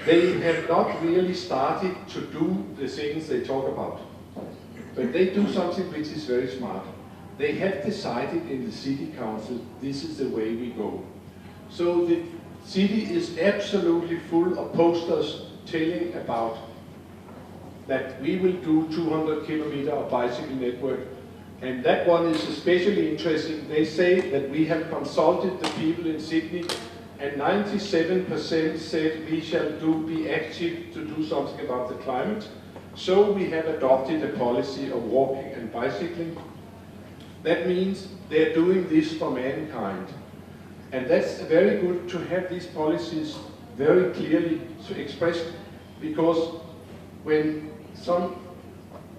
they have not really started to do the things they talk about. But they do something which is very smart. They have decided in the city council, this is the way we go. So the city is absolutely full of posters telling about that we will do 200 kilometer of bicycle network. And that one is especially interesting. They say that we have consulted the people in Sydney, and 97% said we shall be active to do something about the climate. So we have adopted a policy of walking and bicycling. That means they're doing this for mankind. And that's very good to have these policies very clearly expressed, because when some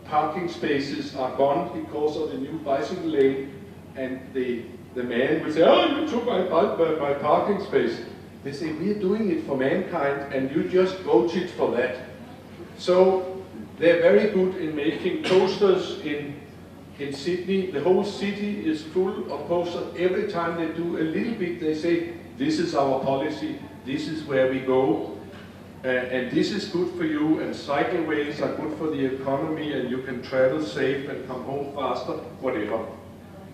parking spaces are gone because of the new bicycle lane, and the man will say, oh, you took my parking space. They say, we're doing it for mankind, and you just voted for that. So they're very good in making posters in Sydney. The whole city is full of posters. Every time they do a little bit, they say, this is our policy, this is where we go, and this is good for you, and cycleways are good for the economy, and you can travel safe and come home faster, whatever.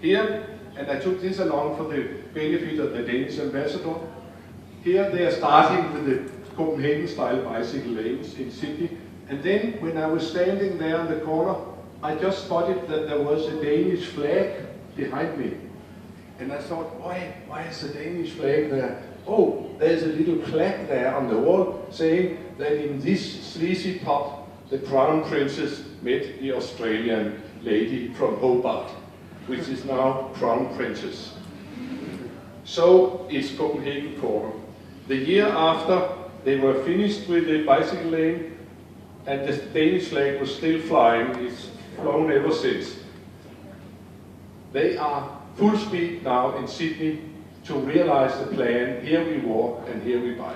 Here, and I took this along for the benefit of the Danish ambassador, here they are starting with the Copenhagen-style bicycle lanes in Sydney, and then when I was standing there in the corner, I just spotted that there was a Danish flag behind me. And I thought, why is the Danish flag there? Oh, there's a little plaque there on the wall saying that in this sleazy pub, the Crown Princess met the Australian lady from Hobart, which is now Crown Princess. So it's Copenhagen Corner. The year after, they were finished with the bicycle lane, and the Danish flag was still flying. It's flown ever since. They are full speed now in Sydney to realize the plan. Here we walk and here we bike.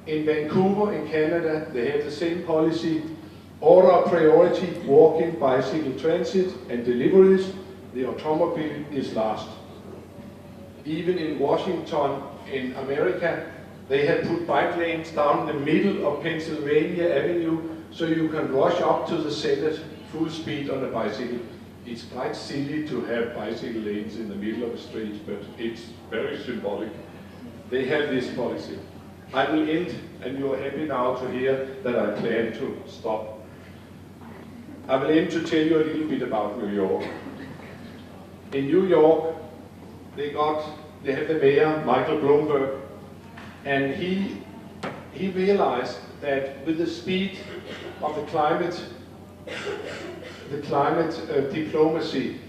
In Vancouver, in Canada, they have the same policy. Order of priority, walking, bicycle, transit, and deliveries. The automobile is last. Even in Washington, in America, they have put bike lanes down the middle of Pennsylvania Avenue, so you can rush up to the Senate full speed on a bicycle. It's quite silly to have bicycle lanes in the middle of the street, but it's very symbolic. They have this policy. I will end, and you are happy now to hear that I plan to stop. I will end to tell you a little bit about New York. In New York, they have the mayor, Michael Bloomberg, and he realized that with the speed of the climate diplomacy,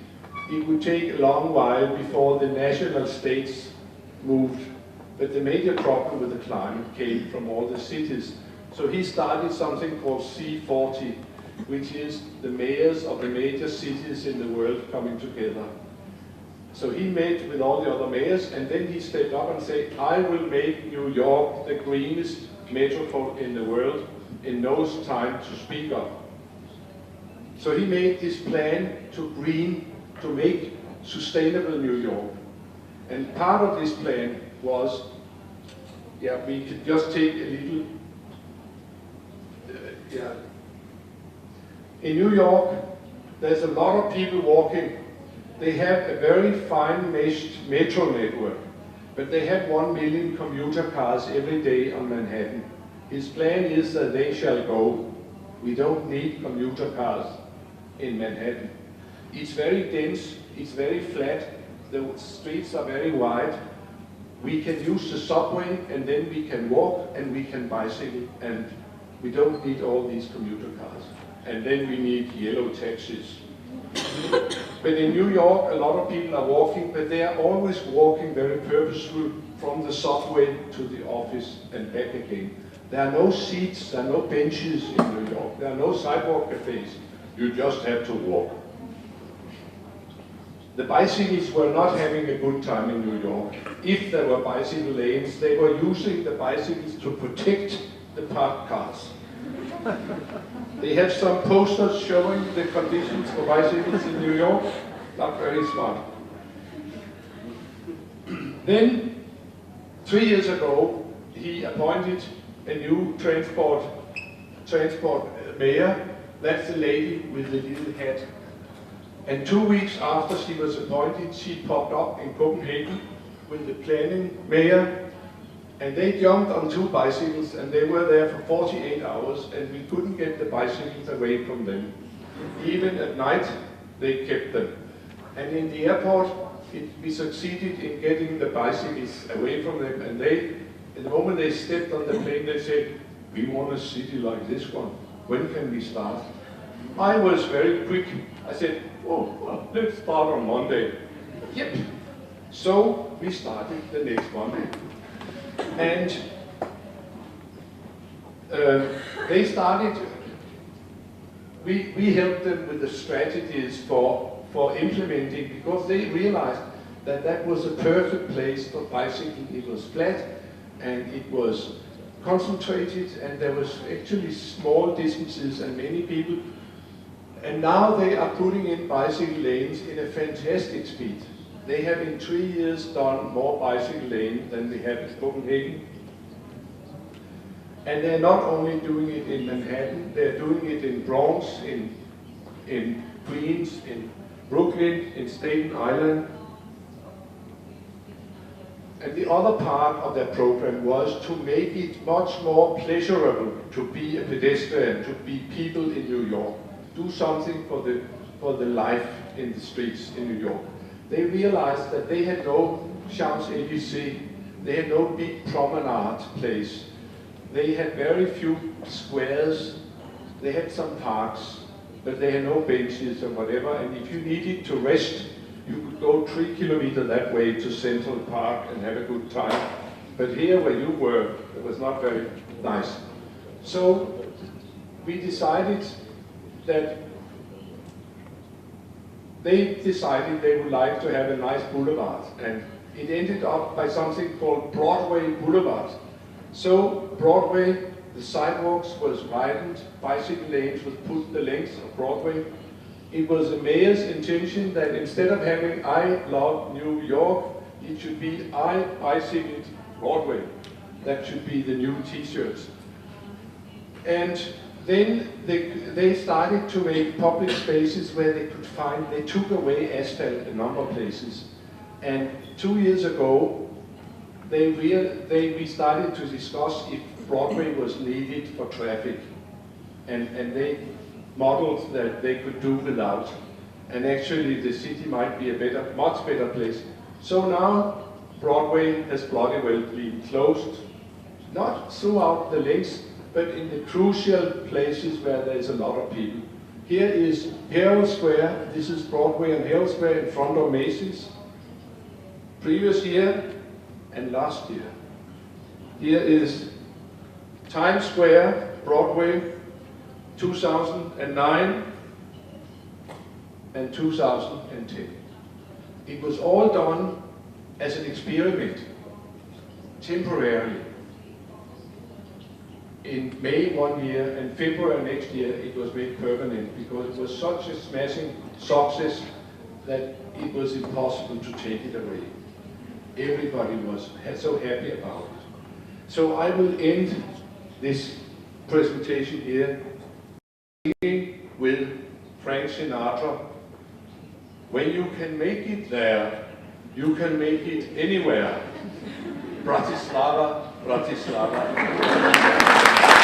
it would take a long while before the national states moved. But the major problem with the climate came from all the cities. So he started something called C40, which is the mayors of the major cities in the world coming together. So he met with all the other mayors, and then he stepped up and said, I will make New York the greenest metropole in the world in no time to speak of. So he made this plan to make sustainable New York. And part of this plan was, we could just take a little, In New York, there's a lot of people walking. They have a very fine meshed metro network, but they have 1 million commuter cars every day on Manhattan. His plan is that they shall go. We don't need commuter cars in Manhattan. It's very dense, it's very flat, the streets are very wide. We can use the subway, and then we can walk and we can bicycle, and we don't need all these commuter cars. And then we need yellow taxis. But in New York, a lot of people are walking, but they are always walking very purposeful from the subway to the office and back again. There are no seats, there are no benches in New York, there are no sidewalk cafes. You just have to walk. The bicyclists were not having a good time in New York. If there were bicycle lanes, they were using the bicycles to protect the parked cars. They have some posters showing the conditions for bicycles in New York. Not very smart. Then 3 years ago, he appointed a new transport mayor. That's the lady with the little hat. And 2 weeks after she was appointed, she popped up in Copenhagen with the planning mayor. And they jumped on 2 bicycles, and they were there for 48 hours, and we couldn't get the bicycles away from them. Even at night, they kept them. And in the airport, we succeeded in getting the bicycles away from them, and the moment they stepped on the plane, they said, "We want a city like this one. When can we start?" I was very quick. I said, "Oh, well, let's start on Monday." Yep. So we started the next Monday. And they started, we helped them with the strategies for implementing, because they realized that that was a perfect place for bicycling. It was flat and it was concentrated, and there was actually small distances and many people. And now they are putting in bicycle lanes in a fantastic speed. They have in 3 years done more bicycle lanes than we have in Copenhagen. And they're not only doing it in Manhattan, they're doing it in Bronx, in Queens, in Brooklyn, in Staten Island. And the other part of their program was to make it much more pleasurable to be a pedestrian, to be people in New York. Do something for the life in the streets in New York. They realized that they had no Champs-Élysées, they had no big promenade place. They had very few squares, they had some parks, but they had no benches or whatever, and if you needed to rest, you could go 3 kilometers that way to Central Park and have a good time. But here where you were, it was not very nice. So we decided that they decided they would like to have a nice boulevard, and it ended up by something called Broadway Boulevard. So Broadway, the sidewalks was widened, bicycle lanes was put the length of Broadway. It was the mayor's intention that instead of having "I love New York," it should be "I bicycled Broadway." That should be the new t-shirts. And then they started to make public spaces where they could find, they took away asphalt a number of places. And 2 years ago, we started to discuss if Broadway was needed for traffic. And they modeled that they could do without. And actually the city might be a much better place. So now Broadway has bloody well been closed. Not throughout the length, but in the crucial places where there's a lot of people. Here is Herald Square. This is Broadway and Herald Square in front of Macy's. Previous year and last year. Here is Times Square, Broadway, 2009 and 2010. It was all done as an experiment, temporarily. In May 1 year and February next year, it was made permanent because it was such a smashing success that it was impossible to take it away. Everybody was so happy about it. So I will end this presentation here with Frank Sinatra. When you can make it there, you can make it anywhere. Bratislava, Bratislava.